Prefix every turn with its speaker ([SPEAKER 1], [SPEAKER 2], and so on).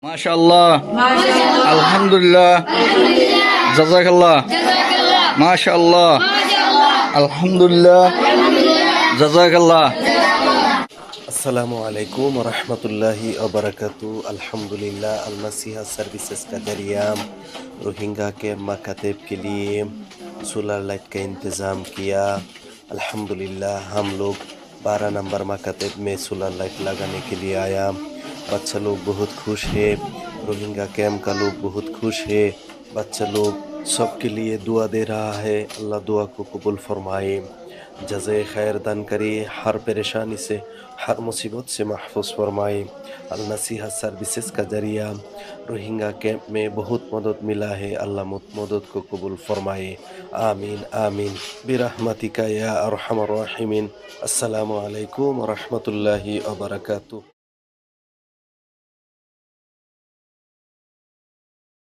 [SPEAKER 1] মাশাআল্লাহ, আলহামদুলিল্লাহ, জাযাকাল্লাহ, মাশাআল্লাহ, আলহামদুলিল্লাহ, জাযাকাল্লাহ।
[SPEAKER 2] আসসালামু আলাইকুম रहमतुल्लाहि व बरकातहू। अल्हम्दुलिल्लाह अलमसीहा सर्विसेज का जरिया रोहिंगा के मकातब के लिए सोलर लाइट का इंतज़ाम किया। अल्हम्दुलिल्लाह हम लोग 12 नंबर मकातब में सोलर लाइट लगाने के लिए आया। बच्चा लोग बहुत खुश है, रोहिंगा कैंप का लोग बहुत खुश है। बच्चा लोग सबके लिए दुआ दे रहा है, अल्लाह दुआ को कबूल फरमाए, जज़े खैर दान करे, हर परेशानी से हर मुसीबत से महफूज फरमाए। अल नसीहा सर्विसेज का जरिया रोहिंगा कैंप में बहुत मदद मिला है, अल्लाह मदद को कबूल फरमाए। आमीन आमीन बिरहमतिका या अरहमर राहिमीन। अस्सलामु अलैकुम व रहमतुल्लाहि व बरकातहू।